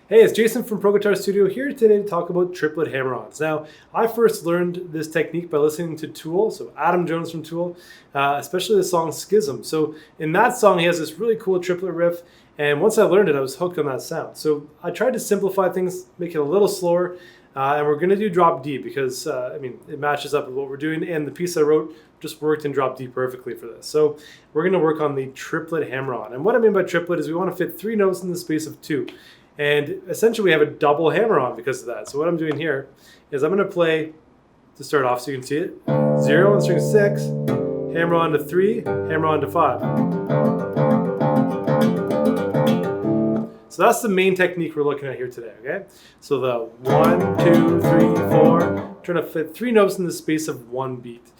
Hey, it's Jason from Pro Guitar Studio here today to talk about triplet hammer-ons. Now, I first learned this technique by listening to Tool, so Adam Jones from Tool, especially the song Schism. So in that song, he has this really cool triplet riff, and once I learned it, I was hooked on that sound. So I tried to simplify things, make it a little slower, and we're going to do drop D because, it matches up with what we're doing, and the piece I wrote just worked in drop D perfectly for this. So we're going to work on the triplet hammer-on. And what I mean by triplet is we want to fit 3 notes in the space of 2. And essentially we have a double hammer-on because of that. So what I'm doing here is I'm going to play, to start off so you can see it, 0 on string 6, hammer on to 3, hammer on to 5. So that's the main technique we're looking at here today, okay? So the 1, 2, 3, 4, trying to fit 3 notes in the space of 1 beat.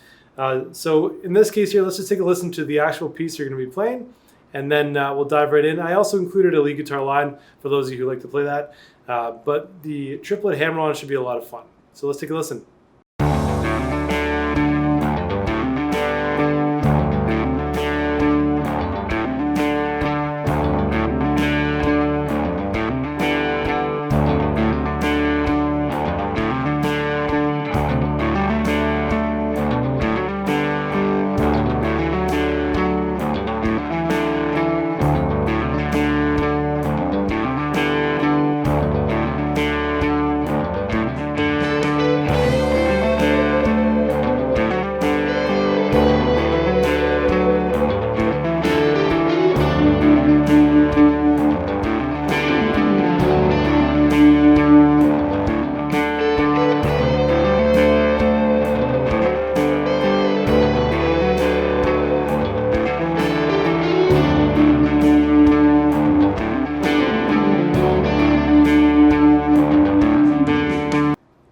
So in this case here, let's just take a listen to the actual piece you're going to be playing, and then we'll dive right in. I also included a lead guitar line for those of you who like to play that. But the triplet hammer-on should be a lot of fun. So let's take a listen.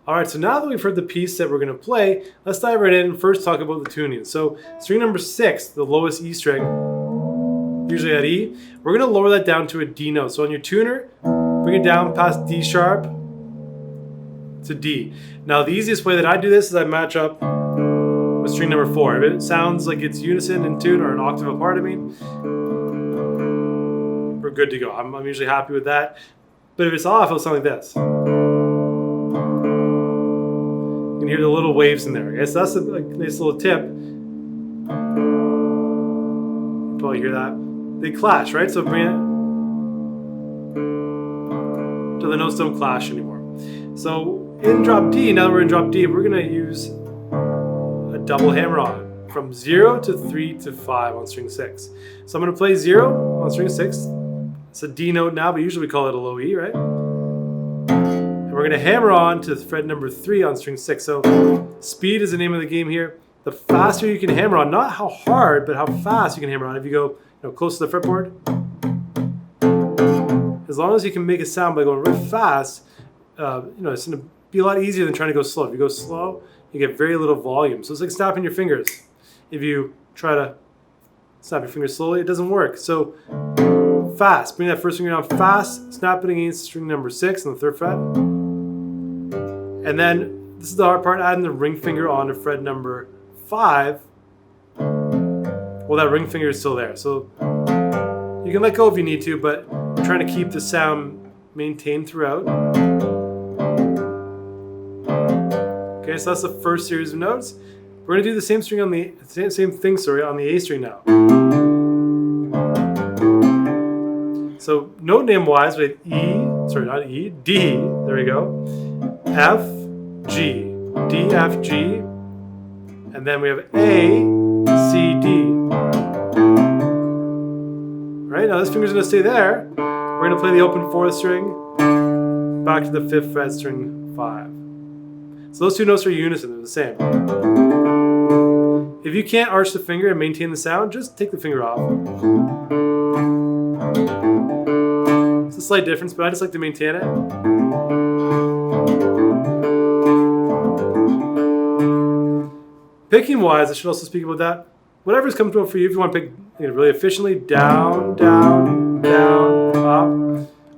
Alright, so now that we've heard the piece that we're going to play, let's dive right in and first talk about the tuning. So string number 6, the lowest E string, usually at E, we're going to lower that down to a D note. So on your tuner, bring it down past D sharp to D. Now the easiest way that I do this is I match up with string number 4. If it sounds like it's unison in tune or an octave apart, we're good to go. I'm usually happy with that. But if it's off, it'll sound like this. You can hear the little waves in there. Okay? So that's a nice little tip. You probably hear that. They clash, right? So bring it so the notes don't clash anymore. So in drop D, now that we're in drop D, we're going to use a double hammer-on from 0 to 3 to 5 on string 6. So I'm going to play 0 on string 6. It's a D note now, but usually we call it a low E, right? And we're going to hammer on to fret number 3 on string 6. So speed is the name of the game here. The faster you can hammer on, not how hard, but how fast you can hammer on. If you go close to the fretboard, as long as you can make a sound by going really fast, it's going to be a lot easier than trying to go slow. If you go slow, you get very little volume. So it's like snapping your fingers. If you try to snap your fingers slowly, it doesn't work. So fast, bring that first finger down fast, snap it against string number 6 on the 3rd fret. And then, this is the hard part, adding the ring finger onto fret number 5. Well, that ring finger is still there. So you can let go if you need to, but we're trying to keep the sound maintained throughout. Okay, so that's the first series of notes. We're going to do the same string on the same thing on the A string now. So note name wise, we have D, there we go, F, G, D, F, G, and then we have A, C, D. Right, now this finger's going to stay there. We're going to play the open 4th string, back to the 5th fret, string 5. So those 2 notes are unison, they're the same. If you can't arch the finger and maintain the sound, just take the finger off. It's a slight difference, but I just like to maintain it. Picking wise, I should also speak about that. Whatever's comfortable for you. If you want to pick really efficiently, down, down, down, up.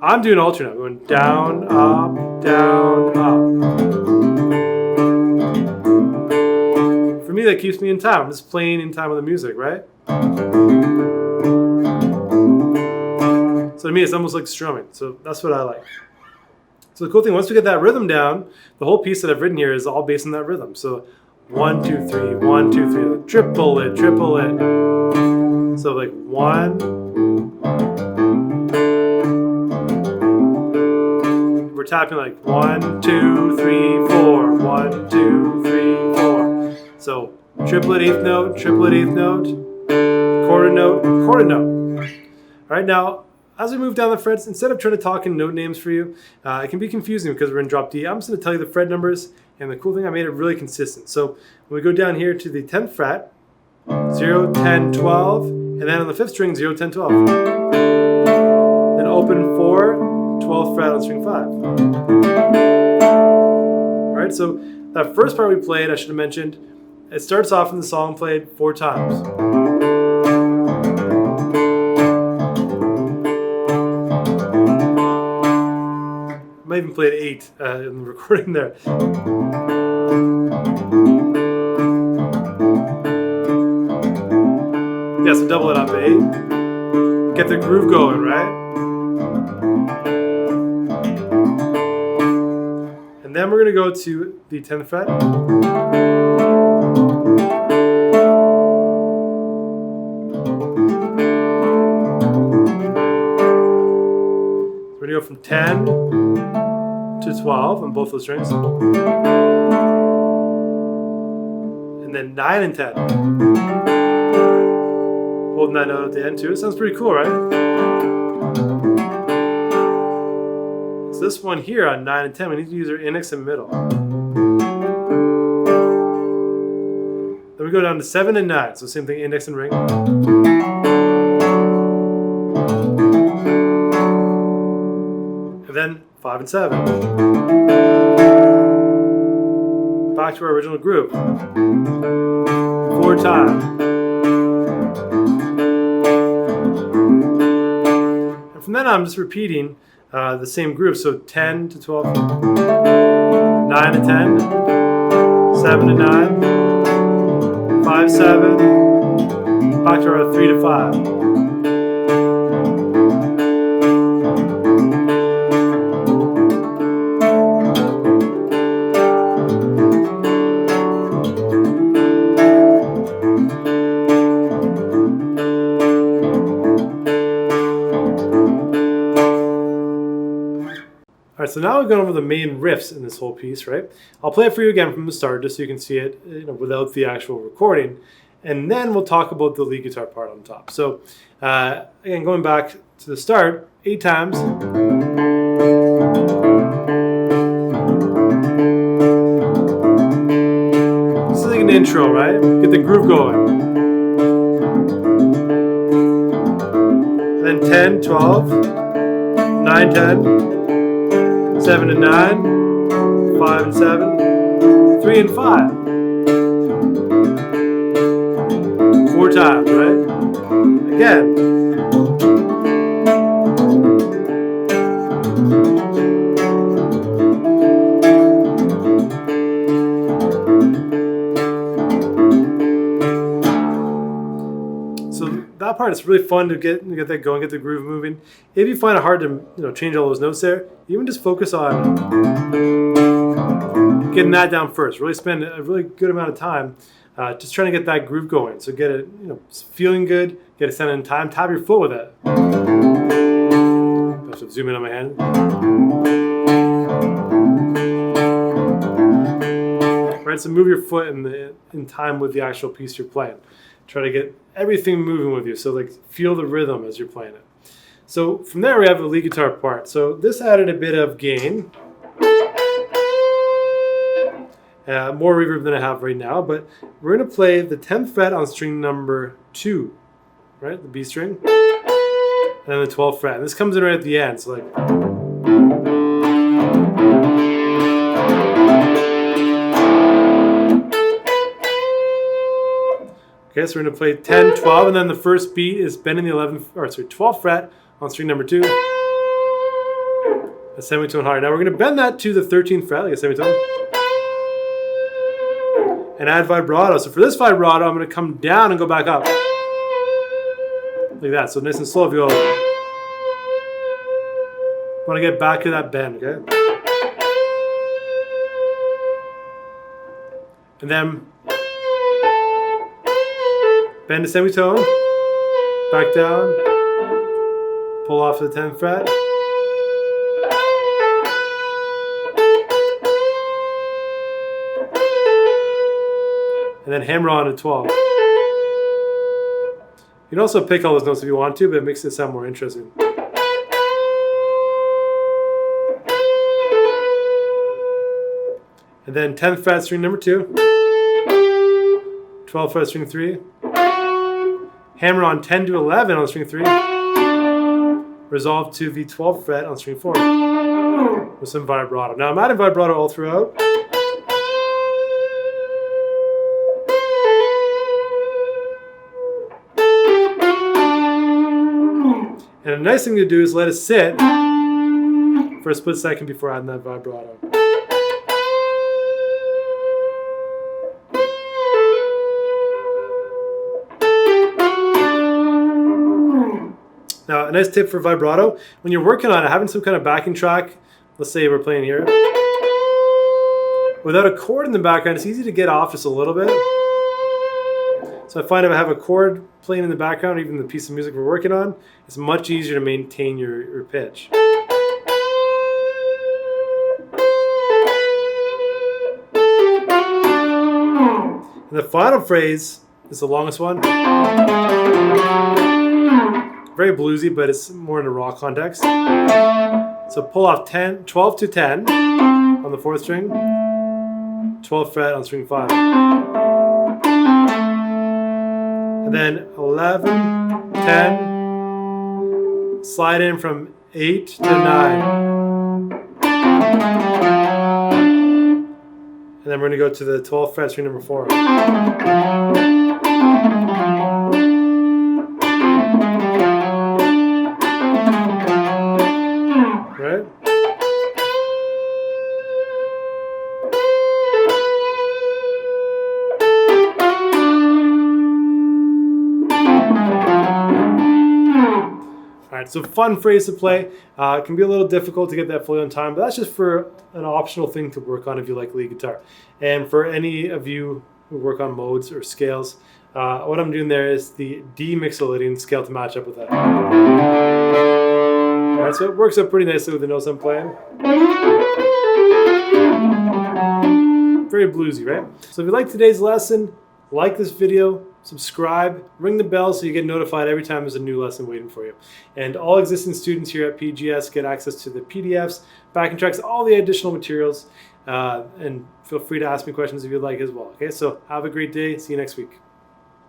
I'm doing alternate, going down, up, down, up. For me, that keeps me in time. I'm just playing in time with the music, right? So to me, it's almost like strumming. So that's what I like. So the cool thing, once we get that rhythm down, the whole piece that I've written here is all based on that rhythm. So 1, 2, 3, 1, 2, 3, triplet, triplet. So like 1. We're tapping like 1, 2, 3, 4. 1, 2, 3, 4. So triplet, eighth note, quarter note, quarter note. All right, now as we move down the frets, instead of trying to talk in note names for you, it can be confusing because we're in drop D. I'm just going to tell you the fret numbers, and the cool thing, I made it really consistent. So when we go down here to the 10th fret, 0, 10, 12, and then on the 5th string, 0, 10, 12. Then open 4, 12th fret on string 5. All right, so that first part we played, I should have mentioned, it starts off in the song played 4 times. I might even play it 8 in the recording there. Yeah, so double it up, 8. Get the groove going, right? And then we're going to go to the 10th fret. We're going to go from 10 to 12 on both those strings. And then 9 and 10. Holding that note at the end too. It sounds pretty cool, right? So this one here on 9 and 10, we need to use our index in the middle. Then we go down to 7 and 9. So same thing, index and ring. And then 5 and 7. Back to our original groove. 4 times. And from then on, I'm just repeating the same groove. So 10 to 12, 9 to 10, 7 to 9, 5, 7, back to our 3 to 5. All right, so now we've gone over the main riffs in this whole piece, right? I'll play it for you again from the start just so you can see it, without the actual recording. And then we'll talk about the lead guitar part on top. So again, going back to the start, 8 times. This is like an intro, right? Get the groove going. And then 10, 12, 9, 10. 7 and 9, 5 and 7, 3 and 5. 4 times, right? Again. So that part is really fun to get that going, get the groove moving. If you find it hard to change all those notes there, even just focus on getting that down first. Really spend a really good amount of time just trying to get that groove going. So get it, feeling good, get it sounding in time, tap your foot with it. I have to zoom in on my hand. Right, so move your foot in time with the actual piece you're playing. Try to get everything moving with you. So like feel the rhythm as you're playing it. So from there we have the lead guitar part. So this added a bit of gain. More reverb than I have right now, but we're going to play the 10th fret on string number 2, right? The B string. And then the 12th fret. And this comes in right at the end. So like. Okay, so we're going to play 10, 12, and then the first beat is bending the 12th fret on string number 2. A semitone higher. Now we're going to bend that to the 13th fret, like a semitone. And add vibrato. So for this vibrato, I'm going to come down and go back up. Like that. So nice and slow if you go. Want to get back to that bend, okay? And then bend the semitone, back down, pull off to the 10th fret. And then hammer on to 12. You can also pick all those notes if you want to, but it makes it sound more interesting. And then 10th fret, string number 2. 12th fret, string 3. Hammer on 10 to 11 on string 3. Resolve to the 12th fret on string 4 with some vibrato. Now I'm adding vibrato all throughout. And a nice thing to do is let it sit for a split second before adding that vibrato. Now, a nice tip for vibrato, when you're working on it, having some kind of backing track, let's say we're playing here, without a chord in the background, it's easy to get off just a little bit. So I find if I have a chord playing in the background, even the piece of music we're working on, it's much easier to maintain your pitch. And the final phrase is the longest one. Very bluesy, but it's more in a rock context. So pull off 12 to 10 on the 4th string, 12th fret on string 5. And then 11, 10, slide in from 8 to 9. And then we're going to go to the 12th fret, string number 4. Right? Alright, so fun phrase to play. It can be a little difficult to get that fully on time, but that's just for an optional thing to work on if you like lead guitar. And for any of you who work on modes or scales, what I'm doing there is the D mixolydian scale to match up with that. Alright, so it works out pretty nicely with the notes I'm playing. Very bluesy, right? So if you like today's lesson, like this video, subscribe, ring the bell so you get notified every time there's a new lesson waiting for you. And all existing students here at PGS get access to the PDFs, backing tracks, all the additional materials, and feel free to ask me questions if you'd like as well. Okay, so have a great day. See you next week.